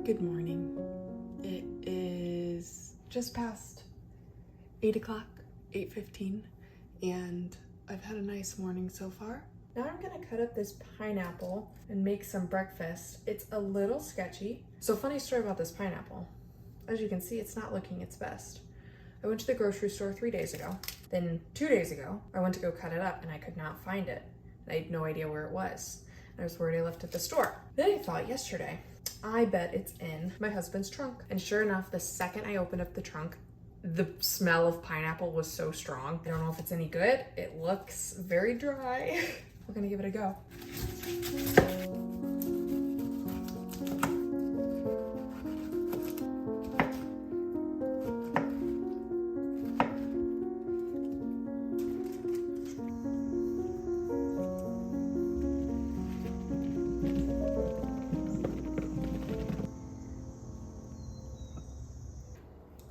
Good morning. It is just past 8 o'clock, 8:15, and I've had a nice morning so far. Now I'm gonna cut up this pineapple and make some breakfast. It's a little sketchy. So funny story about this pineapple. As you can see, it's not looking its best. I went to the grocery store 3 days ago. Then 2 days ago, I went to go cut it up and I could not find it. I had no idea where it was. I was worried I left it at the store. Then I thought yesterday, I bet it's in my husband's trunk. And sure enough, the second I opened up the trunk, the smell of pineapple was so strong. I don't know if it's any good. It looks very dry. We're gonna give it a go.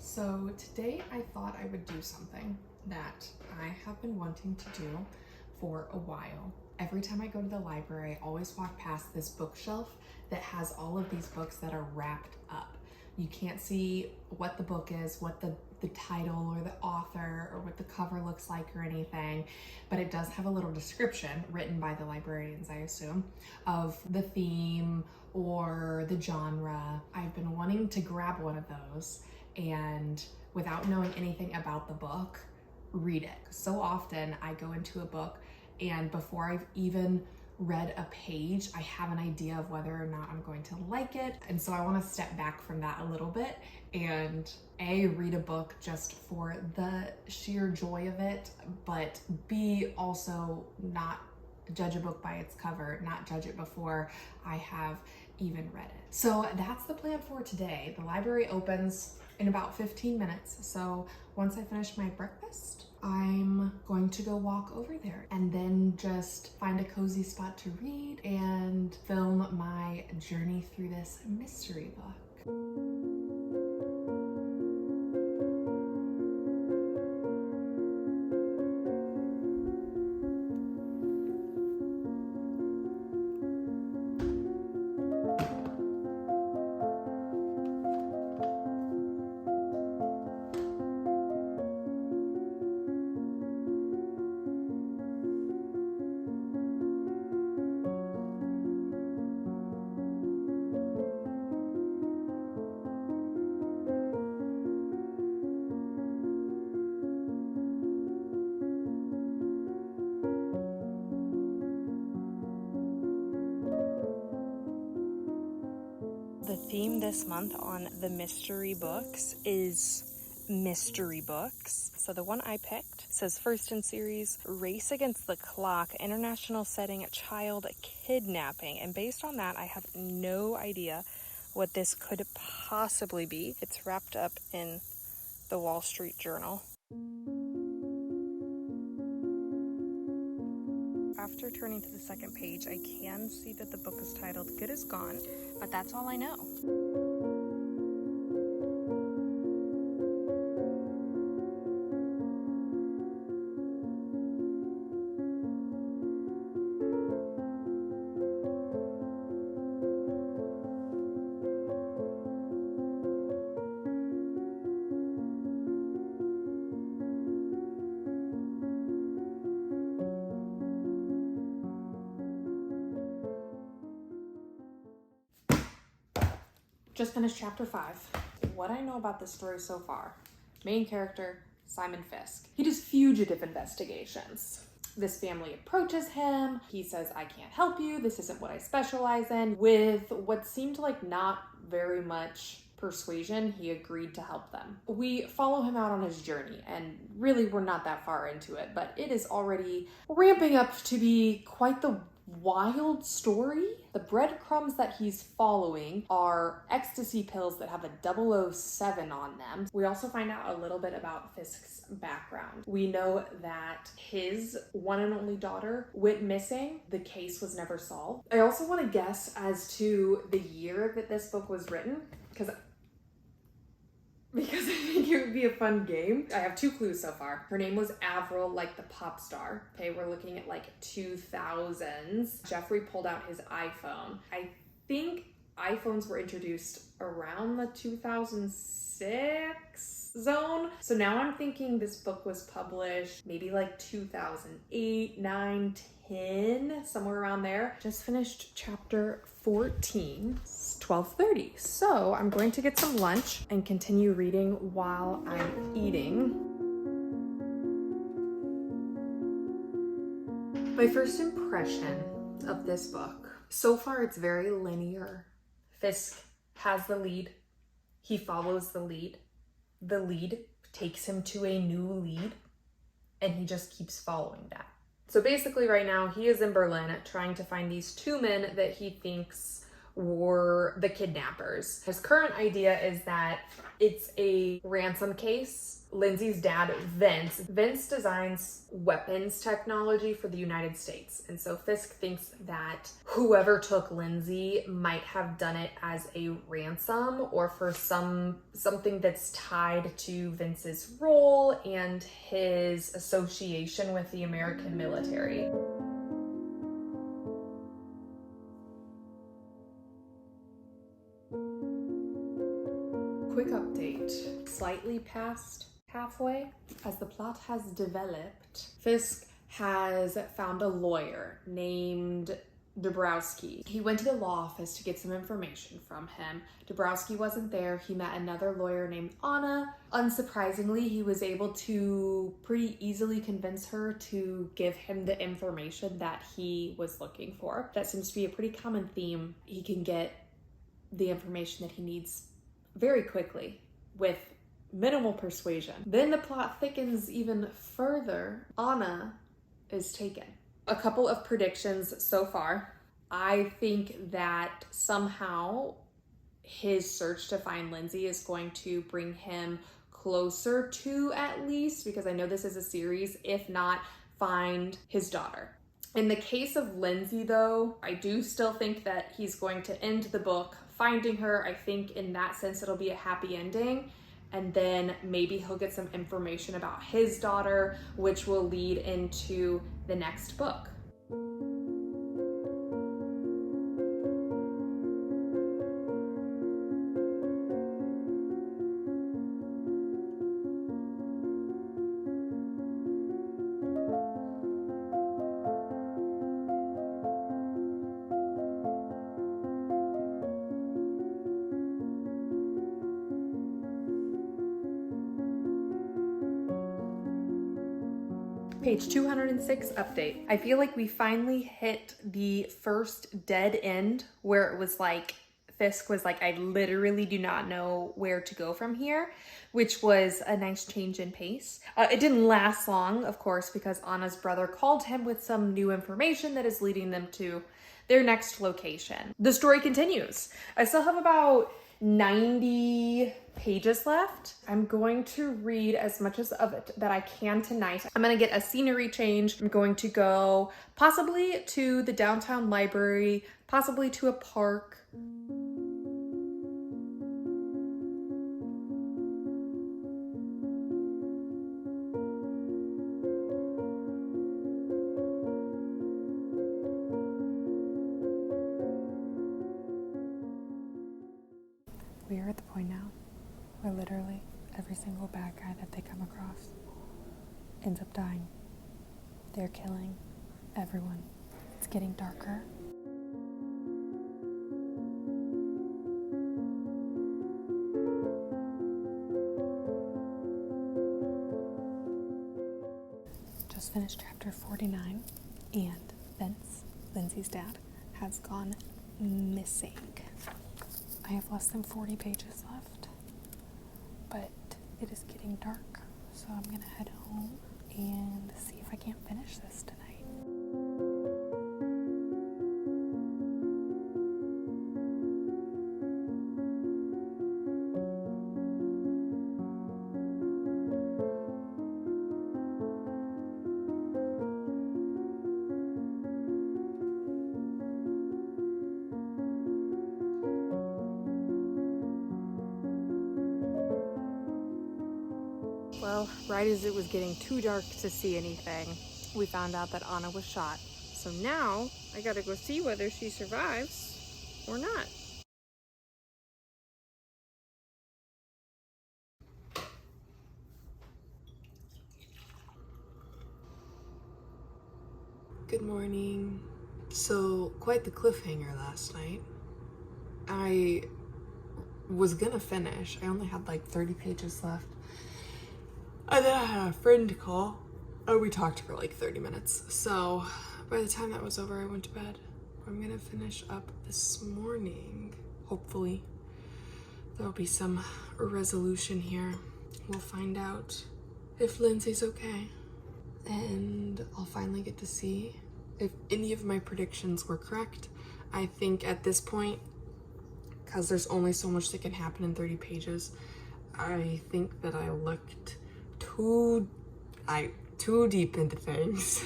So today I thought I would do something that I have been wanting to do for a while. Every time I go to the library, I always walk past this bookshelf that has all of these books that are wrapped up. You can't see what the book is, what the title or the author or what the cover looks like or anything, but it does have a little description written by the librarians, I assume, of the theme or the genre. I've been wanting to grab one of those and without knowing anything about the book, read it. So often I go into a book and before I've even read a page, I have an idea of whether or not I'm going to like it. And so I want to step back from that a little bit and A, read a book just for the sheer joy of it, but B, also not judge a book by its cover, not judge it before I have even read it. So that's the plan for today. The library opens in about 15 minutes. So once I finish my breakfast, I'm going to go walk over there and then just find a cozy spot to read and film my journey through this mystery book. The theme this month on the mystery books is mystery books. So the one I picked says first in series, Race Against the Clock, international setting, child kidnapping. And based on that, I have no idea what this could possibly be. It's wrapped up in the Wall Street Journal. After turning to the second page, I can see that the book is titled Good Is Gone, but that's all I know. Just finished chapter 5. What I know about this story so far, main character, Simon Fisk. He does fugitive investigations. This family approaches him. He says, I can't help you. This isn't what I specialize in. With what seemed like not very much persuasion, he agreed to help them. We follow him out on his journey, and really we're not that far into it, but it is already ramping up to be quite the wild story. The breadcrumbs that he's following are ecstasy pills that have a 007 on them. We also find out a little bit about Fisk's background. We know that his one and only daughter went missing. The case was never solved. I also want to guess as to the year that this book was written, because I think it would be a fun game. I have 2 clues so far. Her name was Avril, like the pop star. Okay, we're looking at like 2000s. Jeffrey pulled out his iPhone. I think iPhones were introduced around the 2006 zone. So now I'm thinking this book was published maybe like 2008, 9, 10, somewhere around there. Just finished chapter 14. It's 12:30. So I'm going to get some lunch and continue reading while I'm eating. My first impression of this book. So far, it's very linear. Fisk has the lead. He follows the lead. The lead takes him to a new lead, and he just keeps following that. So basically right now, he is in Berlin trying to find these two men that he thinks were the kidnappers. His current idea is that it's a ransom case. Lindsay's dad, Vince designs weapons technology for the United States. And so Fisk thinks that whoever took Lindsay might have done it as a ransom or for something that's tied to Vince's role and his association with the American military. Quick update. Slightly past halfway. As the plot has developed, Fisk has found a lawyer named Dabrowski. He went to the law office to get some information from him. Dabrowski wasn't there. He met another lawyer named Anna. Unsurprisingly, he was able to pretty easily convince her to give him the information that he was looking for. That seems to be a pretty common theme. He can get the information that he needs very quickly with minimal persuasion. Then the plot thickens even further. Anna is taken. A couple of predictions so far. I think that somehow his search to find Lindsay is going to bring him closer to, at least, because I know this is a series, if not find his daughter. In the case of Lindsay though, I do still think that he's going to end the book finding her. I think in that sense it'll be a happy ending. And then maybe he'll get some information about his daughter, which will lead into the next book. Page 206 update. I feel like we finally hit the first dead end where it was like, Fisk was like, I literally do not know where to go from here, which was a nice change in pace. It didn't last long, of course, because Anna's brother called him with some new information that is leading them to their next location. The story continues. I still have about 90 pages left. I'm going to read as much of it that I can tonight. I'm gonna get a scenery change. I'm going to go possibly to the downtown library, possibly to a park. We are at the point now where literally every single bad guy that they come across ends up dying. They're killing everyone. It's getting darker. Just finished chapter 49, and Vince, Lindsay's dad, has gone missing. I have less than 40 pages left, but it is getting dark, so I'm gonna head home and see if I can't finish this tonight. Well, right as it was getting too dark to see anything, we found out that Anna was shot. So now I gotta go see whether she survives or not. morning. So, quite the cliffhanger last night. I was gonna finish. I only had like 30 pages left. And then I had a friend call, and we talked for like 30 minutes. So, by the time that was over, I went to bed. I'm gonna finish up this morning. Hopefully, there'll be some resolution here. We'll find out if Lindsay's okay. And I'll finally get to see if any of my predictions were correct. I think at this point, because there's only so much that can happen in 30 pages, I think that I looked too deep into things.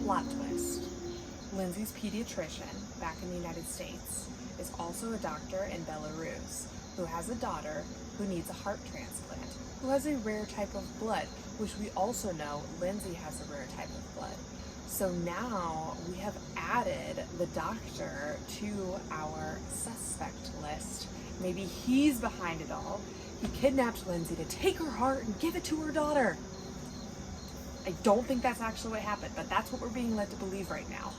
Plot twist. Lindsay's pediatrician back in the United States is also a doctor in Belarus who has a daughter who needs a heart transplant, who has a rare type of blood, which we also know Lindsay has a rare type of blood. So now we have added the doctor to our suspect list. Maybe he's behind it all. He kidnapped Lindsay to take her heart and give it to her daughter. I don't think that's actually what happened, but that's what we're being led to believe right now.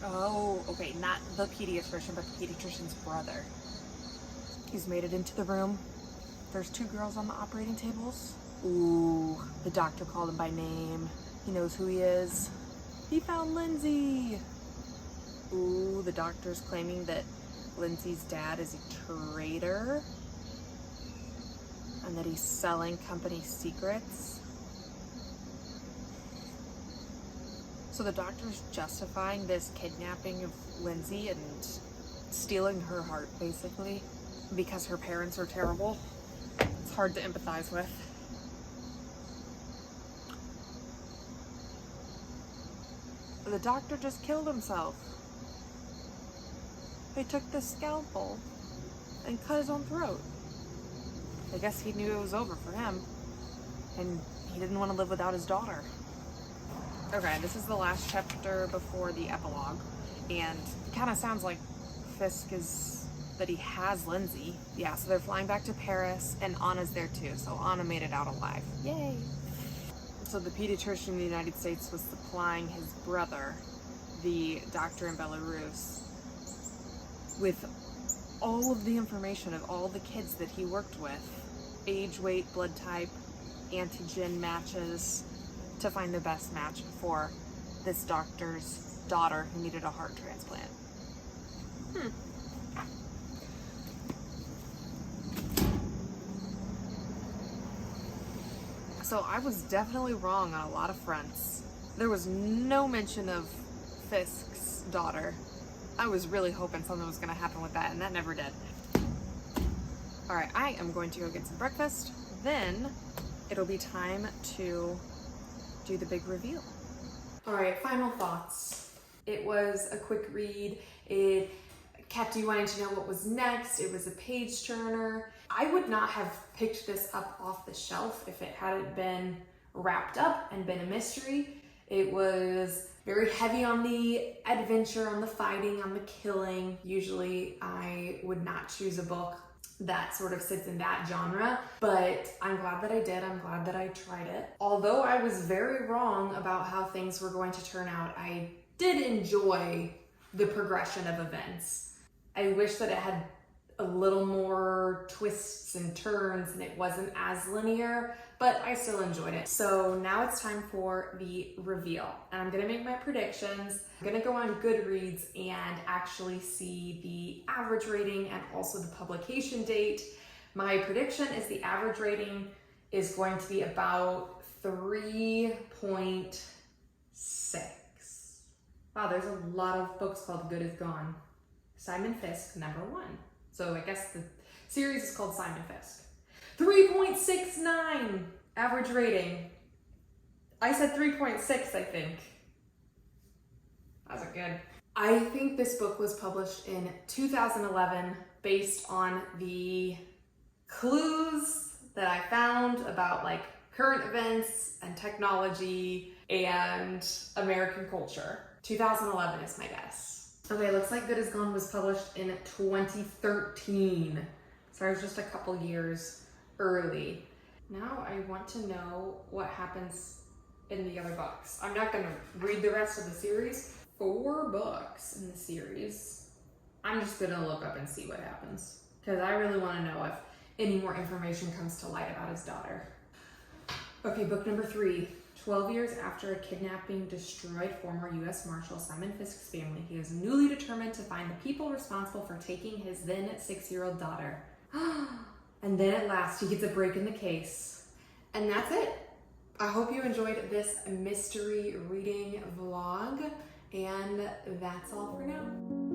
Oh, okay, not the pediatrician, but the pediatrician's brother. He's made it into the room. There's 2 girls on the operating tables. Ooh, the doctor called him by name. He knows who he is. He found Lindsay. Ooh, the doctor's claiming that Lindsay's dad is a traitor and that he's selling company secrets. So the doctor's justifying this kidnapping of Lindsay and stealing her heart, basically, because her parents are terrible. It's hard to empathize with. The doctor just killed himself. He took the scalpel and cut his own throat. I guess he knew it was over for him, and he didn't want to live without his daughter. Okay, this is the last chapter before the epilogue, and it kind of sounds like Fisk is that he has Lindsay. Yeah, so they're flying back to Paris, and Anna's there too, so Anna made it out alive. Yay! So the pediatrician in the United States was supplying his brother, the doctor in Belarus, with all of the information of all the kids that he worked with. Age, weight, blood type, antigen matches, to find the best match for this doctor's daughter who needed a heart transplant. So I was definitely wrong on a lot of fronts. There was no mention of Fisk's daughter. I was really hoping something was gonna happen with that, and that never did. All right, I am going to go get some breakfast. Then it'll be time to do the big reveal. All right, final thoughts. It was a quick read. It kept you wanting to know what was next. It was a page turner. I would not have picked this up off the shelf if it hadn't been wrapped up and been a mystery. It was very heavy on the adventure, on the fighting, on the killing. Usually I would not choose a book that sort of sits in that genre, but I'm glad that I did. I'm glad that I tried it. Although I was very wrong about how things were going to turn out, I did enjoy the progression of events. I wish that it had a little more twists and turns and it wasn't as linear, but I still enjoyed it. So now it's time for the reveal, and I'm gonna make my predictions. I'm gonna go on Goodreads and actually see the average rating and also the publication date. My prediction is the average rating is going to be about 3.6. Wow, there's a lot of books called Good Is Gone. Simon Fisk, #1. So I guess the series is called Simon Fisk. 3.69 average rating. I said 3.6, I think. That's good. I think this book was published in 2011 based on the clues that I found about like current events and technology and American culture. 2011 is my guess. Okay, looks like Good Is Gone was published in 2013. So I was just a couple years early. Now I want to know what happens in the other books. I'm not gonna read the rest of the series. 4 books in the series. I'm just gonna look up and see what happens, because I really want to know if any more information comes to light about his daughter. Okay, book number 3. 12 years after a kidnapping destroyed former U.S. Marshal Simon Fisk's family, he is newly determined to find the people responsible for taking his then 6-year-old daughter. And then at last, he gets a break in the case. And that's it. I hope you enjoyed this mystery reading vlog, and that's all for now.